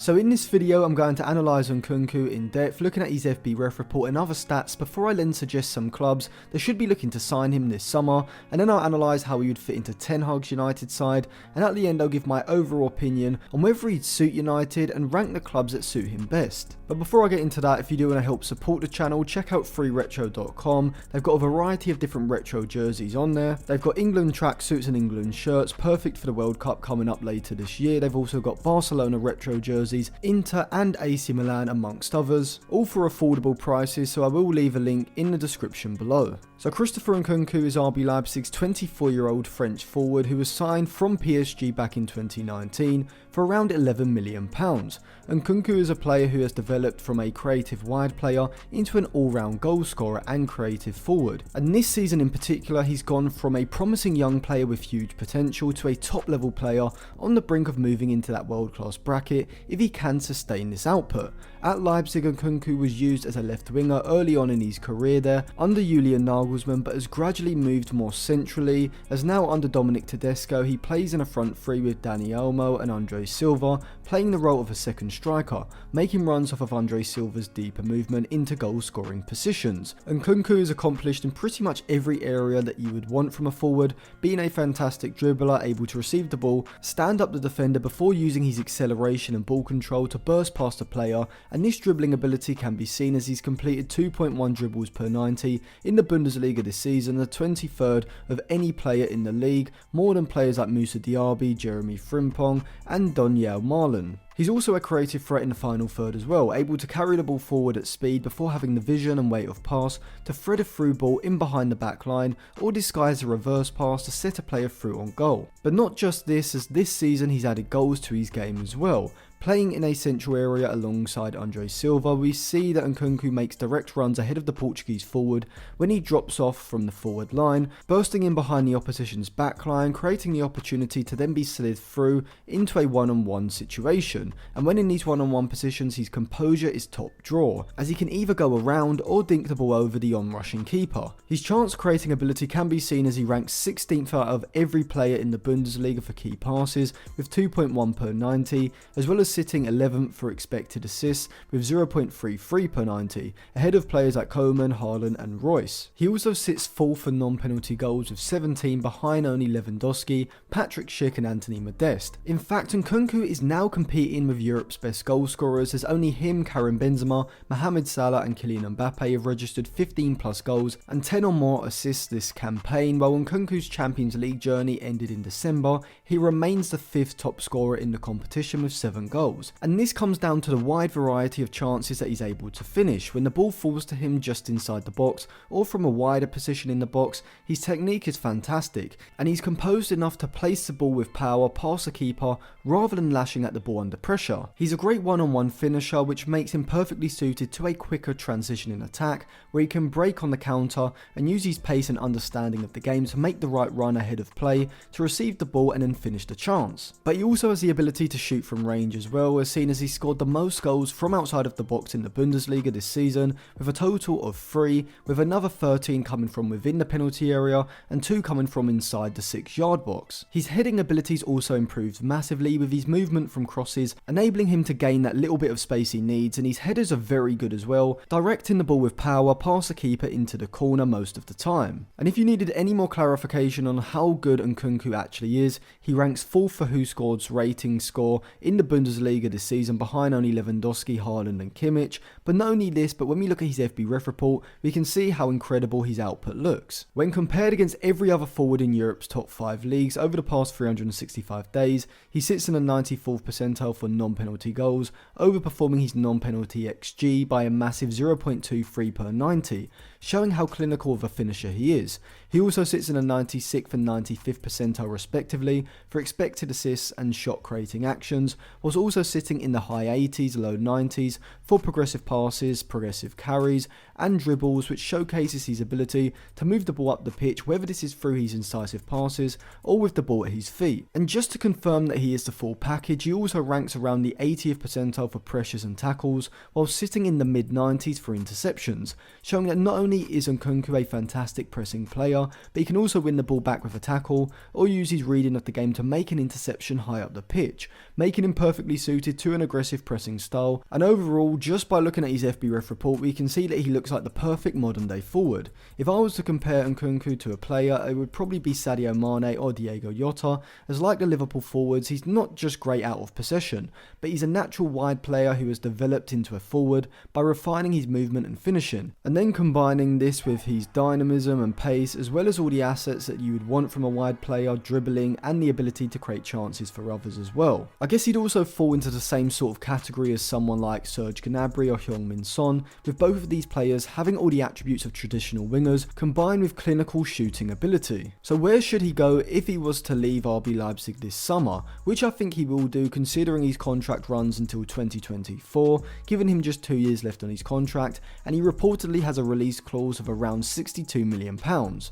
So in this video I'm going to analyse Nkunku in depth, looking at his FB ref report and other stats before I then suggest some clubs that should be looking to sign him this summer, and then I'll analyse how he would fit into Ten Hag's United side, and at the end I'll give my overall opinion on whether he'd suit United and rank the clubs that suit him best. But before I get into that, if you do want to help support the channel, check out freeretro.com. They've got a variety of different retro jerseys on there. They've got England tracksuits and England shirts, perfect for the World Cup coming up later this year. They've also got Barcelona retro jerseys, Inter and AC Milan amongst others, all for affordable prices, so I will leave a link in the description below. So Christopher Nkunku is RB Leipzig's 24-year-old French forward who was signed from PSG back in 2019 for around £11 million. Nkunku is a player who has developed from a creative wide player into an all-round goal scorer and creative forward. And this season in particular, he's gone from a promising young player with huge potential to a top-level player on the brink of moving into that world-class bracket if he can sustain this output. At Leipzig, Nkunku was used as a left winger early on in his career there under Julian Nagelsmann, but has gradually moved more centrally, as now under Dominic Tedesco he plays in a front three with Dani Olmo and Andre Silva, playing the role of a second striker, making runs off of Andre Silva's deeper movement into goal scoring positions. Nkunku is accomplished in pretty much every area that you would want from a forward, being a fantastic dribbler, able to receive the ball, stand up the defender before using his acceleration and ball control to burst past a player, and this dribbling ability can be seen as he's completed 2.1 dribbles per 90 in the Bundesliga this season, the 23rd of any player in the league, more than players like Moussa Diaby, Jeremy Frimpong and Donyell Malen. He's also a creative threat in the final third as well, able to carry the ball forward at speed before having the vision and weight of pass to thread a through ball in behind the back line or disguise a reverse pass to set a player through on goal. But not just this, as this season he's added goals to his game as well. Playing in a central area alongside Andre Silva, we see that Nkunku makes direct runs ahead of the Portuguese forward when he drops off from the forward line, bursting in behind the opposition's back line, creating the opportunity to then be slid through into a one-on-one situation. And when in these one-on-one positions, his composure is top draw, as he can either go around or dink the ball over the on-rushing keeper. His chance creating ability can be seen as he ranks 16th out of every player in the Bundesliga for key passes with 2.1 per 90, as well as sitting 11th for expected assists with 0.33 per 90, ahead of players like Coman, Haaland and Royce. He also sits 4th for non-penalty goals with 17, behind only Lewandowski, Patrick Schick and Anthony Modeste. In fact, Nkunku is now competing with Europe's best goal scorers, as only him, Karim Benzema, Mohamed Salah and Kylian Mbappe have registered 15 plus goals and 10 or more assists this campaign. While Nkunku's Champions League journey ended in December, he remains the 5th top scorer in the competition with 7 goals. And this comes down to the wide variety of chances that he's able to finish. When the ball falls to him just inside the box or from a wider position in the box, his technique is fantastic and he's composed enough to place the ball with power past the keeper rather than lashing at the ball under pressure. He's a great one-on-one finisher, which makes him perfectly suited to a quicker transition in attack where he can break on the counter and use his pace and understanding of the game to make the right run ahead of play to receive the ball and then finish the chance. But he also has the ability to shoot from range as well, as seen as he scored the most goals from outside of the box in the Bundesliga this season with a total of 3, with another 13 coming from within the penalty area and 2 coming from inside the 6-yard box. His heading abilities also improved massively, with his movement from crosses enabling him to gain that little bit of space he needs, and his headers are very good as well, directing the ball with power past the keeper into the corner most of the time. And if you needed any more clarification on how good Nkunku actually is, he ranks 4th for Who Scored's rating score in the Bundesliga this season, behind only Lewandowski, Haaland and Kimmich. But not only this, but when we look at his FB ref report, we can see how incredible his output looks. When compared against every other forward in Europe's top 5 leagues over the past 365 days, he sits in the 94th percentile for non-penalty goals, overperforming his non-penalty XG by a massive 0.23 per 90, showing how clinical of a finisher he is. He also sits in the 96th and 95th percentile respectively for expected assists and shot creating actions, whilst also sitting in the high 80s, low 90s for progressive passes, progressive carries and dribbles, which showcases his ability to move the ball up the pitch, whether this is through his incisive passes or with the ball at his feet. And just to confirm that he is the full package, he also ranks around the 80th percentile for pressures and tackles, while sitting in the mid 90s for interceptions, showing that not only is Nkunku a fantastic pressing player, player, but he can also win the ball back with a tackle, or use his reading of the game to make an interception high up the pitch, making him perfectly suited to an aggressive pressing style. And overall, just by looking at his FB Ref report, we can see that he looks like the perfect modern day forward. If I was to compare Nkunku to a player, it would probably be Sadio Mane or Diego Jota, as like the Liverpool forwards, he's not just great out of possession, but he's a natural wide player who has developed into a forward by refining his movement and finishing, and then combining this with his dynamism and pace, as well as all the assets that you would want from a wide player, dribbling and the ability to create chances for others as well. I guess he'd also fall into the same sort of category as someone like Serge Gnabry or Heung-min Son, with both of these players having all the attributes of traditional wingers combined with clinical shooting ability. So where should he go if he was to leave RB Leipzig this summer, which I think he will do considering his contract runs until 2024, giving him just 2 years left on his contract, and he reportedly has a release clause of around £62 million.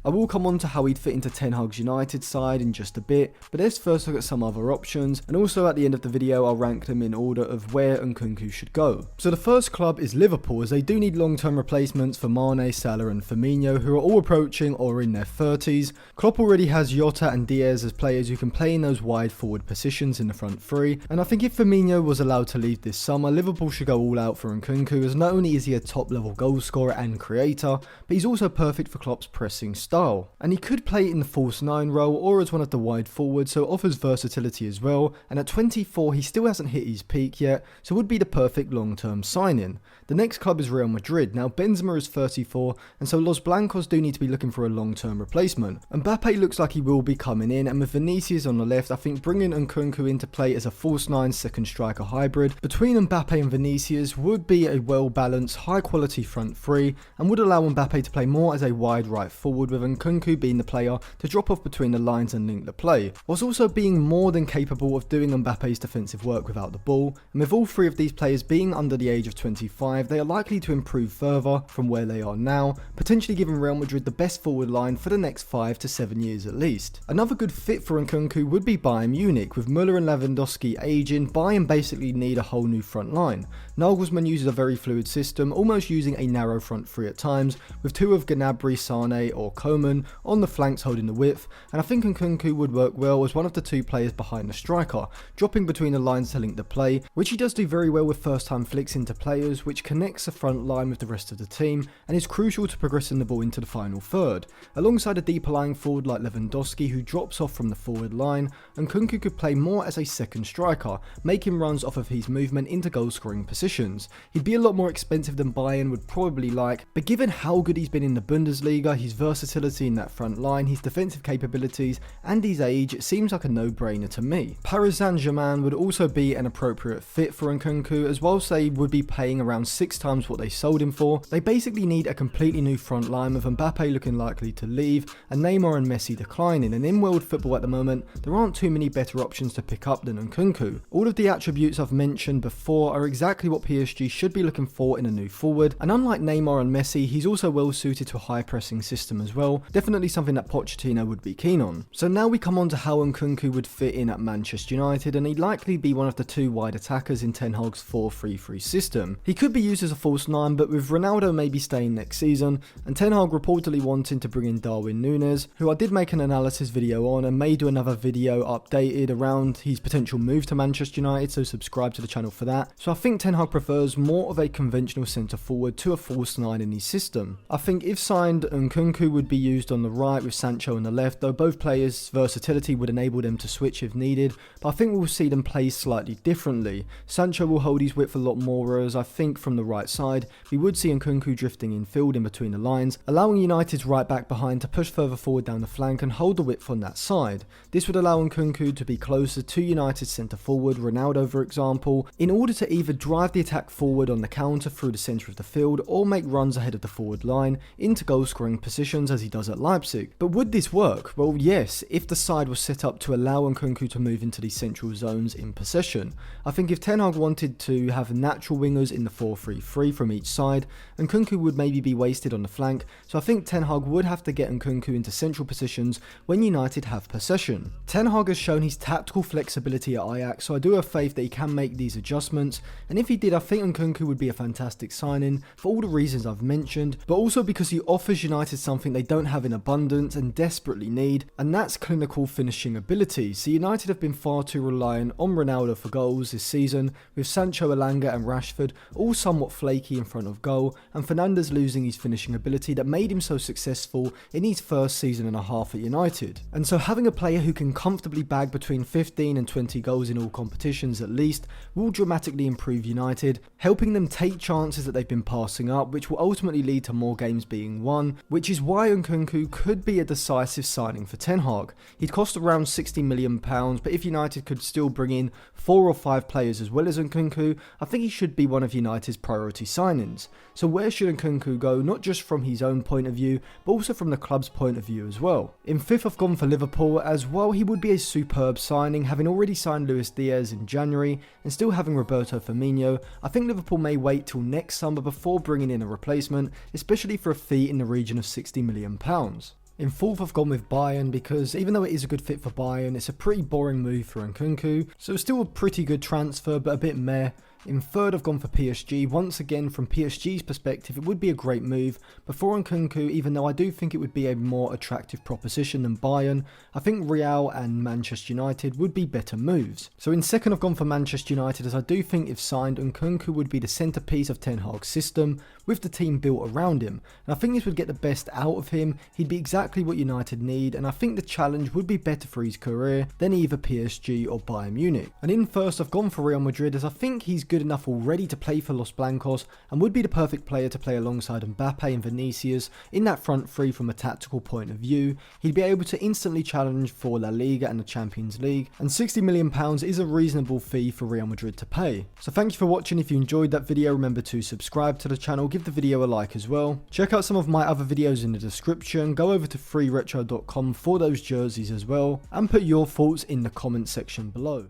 I will come on to how he'd fit into Ten Hag's United side in just a bit, but let's first look at some other options, and also at the end of the video I'll rank them in order of where Nkunku should go. So the first club is Liverpool, as they do need long-term replacements for Mane, Salah and Firmino, who are all approaching or in their 30s. Klopp already has Jota and Diaz as players who can play in those wide forward positions in the front three, and I think if Firmino was allowed to leave this summer, Liverpool should go all out for Nkunku, as not only is he a top level goal scorer and creator, but he's also perfect for Klopp's pressing style, and he could play in the false 9 role or as one of the wide forwards, so offers versatility as well, and at 24 he still hasn't hit his peak yet, so would be the perfect long term signing. The next club is Real Madrid. Now Benzema is 34, and so Los Blancos do need to be looking for a long term replacement. Mbappe looks like he will be coming in, and with Vinicius on the left, I think bringing Nkunku into play as a false 9 second striker hybrid between Mbappe and Vinicius would be a well balanced, high quality front three, and would allow Mbappe to play more as a wide right forward, with Nkunku being the player to drop off between the lines and link the play, whilst also being more than capable of doing Mbappe's defensive work without the ball. And with all three of these players being under the age of 25, they are likely to improve further from where they are now, potentially giving Real Madrid the best forward line for the next 5 to 7 years at least. Another good fit for Nkunku would be Bayern Munich. With Müller and Lewandowski aging, Bayern basically need a whole new front line. Nagelsmann uses a very fluid system, almost using a narrow front three at times, with two of Gnabry, Sane or Coman on the flanks holding the width, and I think Nkunku would work well as one of the two players behind the striker, dropping between the lines to link the play, which he does do very well with first time flicks into players, which connects the front line with the rest of the team and is crucial to progressing the ball into the final third. Alongside a deeper lying forward like Lewandowski, who drops off from the forward line, Nkunku could play more as a second striker, making runs off of his movement into goal scoring positions. He'd be a lot more expensive than Bayern would probably like, but given how good he's been in the Bundesliga, his versatility in that front line, his defensive capabilities and his age, it seems like a no-brainer to me. Paris Saint-Germain would also be an appropriate fit for Nkunku, as whilst they would be paying around 6 times what they sold him for, they basically need a completely new front line, with Mbappe looking likely to leave and Neymar and Messi declining, and in world football at the moment there aren't too many better options to pick up than Nkunku. All of the attributes I've mentioned before are exactly what PSG should be looking for in a new forward, and unlike Neymar and Messi, he's also well suited to a high pressing system as well, definitely something that Pochettino would be keen on. So now we come on to how Nkunku would fit in at Manchester United, and he'd likely be one of the two wide attackers in Ten Hag's 4-3-3 system. He could be used as a false 9, but with Ronaldo maybe staying next season, and Ten Hag reportedly wanting to bring in Darwin Núñez, who I did make an analysis video on and may do another video updated around his potential move to Manchester United, so subscribe to the channel for that. So I think Ten Hag prefers more of a conventional centre forward to a false 9 in his system. I think if signed, Nkunku would be used on the right with Sancho on the left, though both players' versatility would enable them to switch if needed, but I think we'll see them play slightly differently. Sancho will hold his width a lot more, whereas I think from the right side we would see Nkunku drifting in field in between the lines, allowing United's right back behind to push further forward down the flank and hold the width on that side. This would allow Nkunku to be closer to United's centre forward, Ronaldo for example, in order to either drive the attack forward on the counter through the centre of the field or make runs ahead of the forward line into goal scoring positions as he does at Leipzig. But would this work? Well yes, if the side was set up to allow Nkunku to move into these central zones in possession. I think if Ten Hag wanted to have natural wingers in the 4-3-3 from each side, Nkunku would maybe be wasted on the flank, so I think Ten Hag would have to get Nkunku into central positions when United have possession. Ten Hag has shown his tactical flexibility at Ajax, so I do have faith that he can make these adjustments, and if he did, I think Nkunku would be a fantastic signing for all the reasons I've mentioned, but also because he offers United something they don't have in abundance and desperately need, and that's clinical finishing ability. So United have been far too reliant on Ronaldo for goals this season, with Sancho, Elanga and Rashford all somewhat flaky in front of goal, and Fernandes losing his finishing ability that made him so successful in his first season and a half at United. And so having a player who can comfortably bag between 15 and 20 goals in all competitions at least will dramatically improve United, helping them take chances that they've been passing up, which will ultimately lead to more games being won, which is why Nkunku could be a decisive signing for Ten Hag. He'd cost around £60 million, but if United could still bring in 4 or 5 players as well as Nkunku, I think he should be one of United's priority signings. So where should Nkunku go, not just from his own point of view, but also from the club's point of view as well? In 5th I've gone for Liverpool, as while he would be a superb signing, having already signed Luis Diaz in January and still having Roberto Firmino, I think Liverpool may wait till next summer before bringing in a replacement, especially for a fee in the region of £60 million. In 4th I've gone with Bayern, because even though it is a good fit for Bayern, it's a pretty boring move for Nkunku, so still a pretty good transfer but a bit meh. In 3rd I've gone for PSG. Once again, from PSG's perspective, it would be a great move, but for Nkunku, even though I do think it would be a more attractive proposition than Bayern, I think Real and Manchester United would be better moves. So in 2nd I've gone for Manchester United, as I do think if signed, Nkunku would be the centrepiece of Ten Hag's system, with the team built around him, and I think this would get the best out of him. He'd be exactly what United need, and I think the challenge would be better for his career than either PSG or Bayern Munich. And in 1st I've gone for Real Madrid, as I think he's good enough already to play for Los Blancos and would be the perfect player to play alongside Mbappe and Vinicius in that front three from a tactical point of view. He'd be able to instantly challenge for La Liga and the Champions League, and £60 million is a reasonable fee for Real Madrid to pay. So thank you for watching. If you enjoyed that video, remember to subscribe to the channel, give the video a like as well. Check out some of my other videos in the description, go over to freeretro.com for those jerseys as well, and put your thoughts in the comment section below.